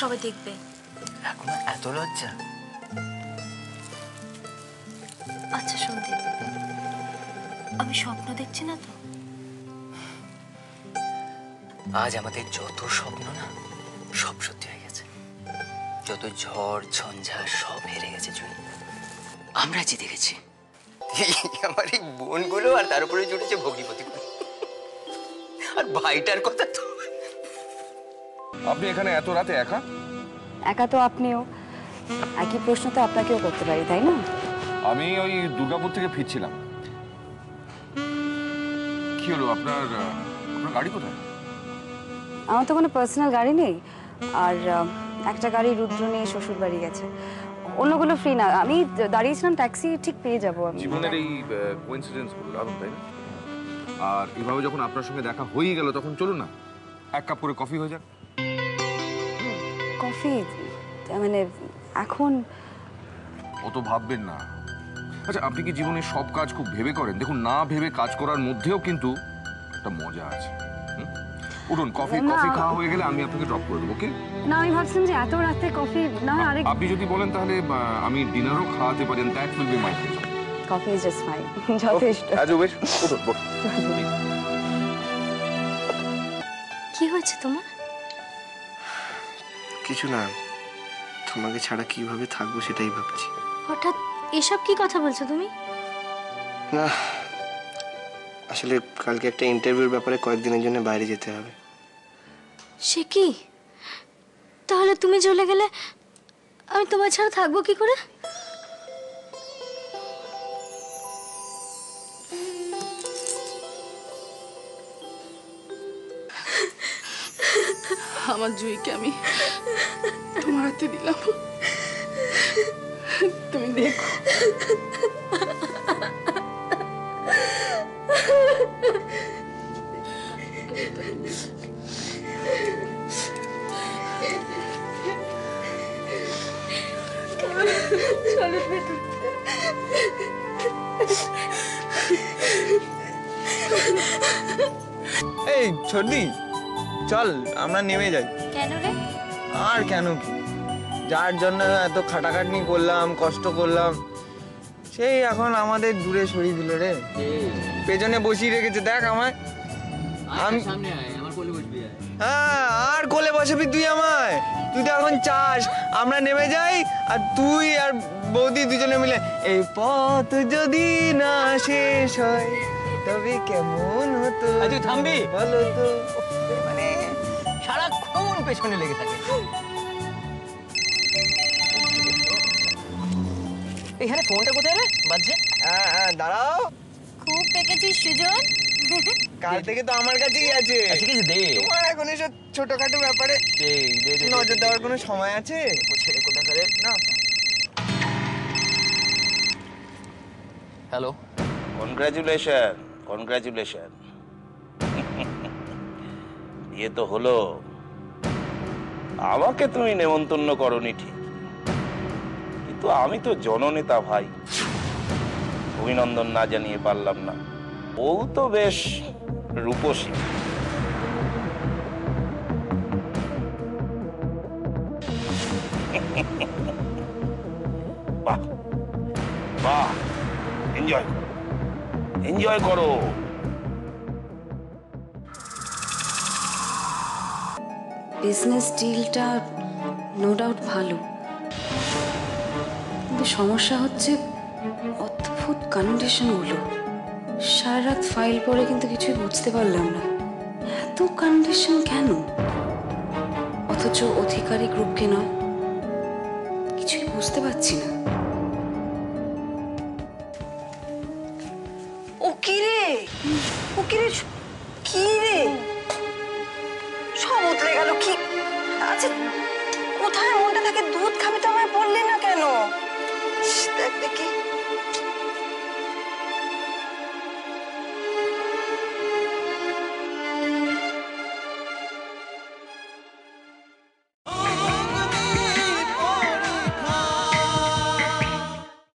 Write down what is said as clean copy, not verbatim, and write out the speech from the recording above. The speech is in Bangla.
সবাই দেখবে। এখনো এত লজ্জা? আচ্ছা সন্দীপ, আমি স্বপ্ন দেখছি না তো? আজ আমাদের যত স্বপ্ন না সব সত্যি হয়ে গেছে। যত ঝড় ঝঞ্ঝা সব হেরে গেছে জুই। আমরা জিতে গেছি। আমার এই বোনগুলো আর তার উপরে জুটেছে ভগ্নিপতি। আর ভাইটার কথা তো। আপনি এখানে এত রাতে একা? একা তো আপনিও, একই প্রশ্ন তো আপনাকেও করতে পারি, তাই না? আমি ওই দুর্গাপুর থেকে ফিরছিলাম। কি হলো আপনার গাড়ি কোথায়? আমার তো কোনো পার্সোনাল গাড়ি নেই, আর একটা গাড়ি রুদ্র নিয়ে শ্বশুর বাড়ি গেছে। অন্যগুলো ফ্রি না, আমি দাঁড়িয়েছিলাম, ট্যাক্সি ঠিক পেয়ে যাবো। জীবনের এই কোইন্সিডেন্স গুলো দারুণ, তাই না? আর এভাবে যখন আপনার সঙ্গে দেখা হয়ে গেল তখন চলুন না এক কাপ করে কফি হয়ে যাক। কফি মানে এখন? অত ভাববেন না। আচ্ছা, আপনি কি জীবনে সব কাজ খুব ভেবে করেন? দেখুন, না ভেবে কাজ করার মধ্যেও কিন্তু একটা মজা আছে। উঠুন, কফি খাওয়া হয়ে গেলে আমি আপনাকে ড্রপ করে দেবো। ওকে? না, আমি ভাবছিলাম যে এত রাতে কফি না হয় আরেক। আপনি যদি বলেন তাহলে আমি ডিনারও খাওয়াতে পারেন। That will be my pleasure. Coffee is just fine, যথেষ্ট। আজ ওয়েট, উঠুন বসুন। কি হয়েছে তোমার? কিছু না, তোমাকে ছাড়া কিভাবে থাকবো সেটাই ভাবছি। হঠাৎ এসব কি কথা বলছো তুমি? না, আসলে কালকে একটা ইন্টারভিউর ব্যাপারে কয়েকদিনের জন্য বাইরে যেতে হবে। সে কি? তাহলে তুমি চলে গেলে আমি তোমার ছাড়া থাকবো কি করে? আমার জুইকে আমি তোমার হাতে দিলাম, তুমি দেখো। এই ছোটদি, চল আমরা নেমে যাই। কেন রে? আর কেন কি, যার জন্য এত খাটাখাটনি করলাম, কষ্ট করলাম, সেই এখন আমাদের দূরে সরিয়ে দিল রে। পেছনে বসিয়ে রেখেছে, দেখ আমায়। হ্যাঁ, আর কোলে বসাবি তুই আমায়? তুই তো এখন চাস আমরা নেমে যাই আর তুই আর বৌদি দুজনে মিলে এই পথ যদি না শেষ হয় তবে কেমন হতো। তুই থামবি? বলো তো। মানে সারাক্ষণ পেছনে লেগে থাকে। এখানে ফোনটা কোথায় রে বাজছে? হ্যাঁ, দাঁড়াও। খুব পেকেছিস সুজন। কাল থেকে তো আমার কাছেই আছে। ঠিক আছে, দে। তোমার এখন এসব ছোটখাটো ব্যাপারে নজর দেওয়ার কোনো সময় আছে? ছেলে কোথাকারে না। হ্যালো। কনগ্রাচুলেশন। ইয়ে তো হলো, আমাকে তুমি নেমন্তন্ন করনি ঠিক, কিন্তু আমি তো জননেতা ভাই, অভিনন্দন না জানিয়ে পারলাম না। ও তো বেশ রূপসী। বাহ বাহ, এনজয় করো। বিজনেস ডিলটা নো ডাউট ভালো, কিন্তু সমস্যা হচ্ছে অদ্ভুত কন্ডিশনগুলো। সারা রাত ফাইল পড়ে কিন্তু কিছুই বুঝতে পারলাম না, এত কন্ডিশন কেন? অথচ অধিকারী গ্রুপকে নয়, কিছুই বুঝতে পারছি না। ও কি রে, ও কি রে, কি রে, সব উতলে গেল কি? আচ্ছা, কোথায় মনটা থাকে? দুধ খাবি তো আমায় বললি না কেন? দেখ দেখি।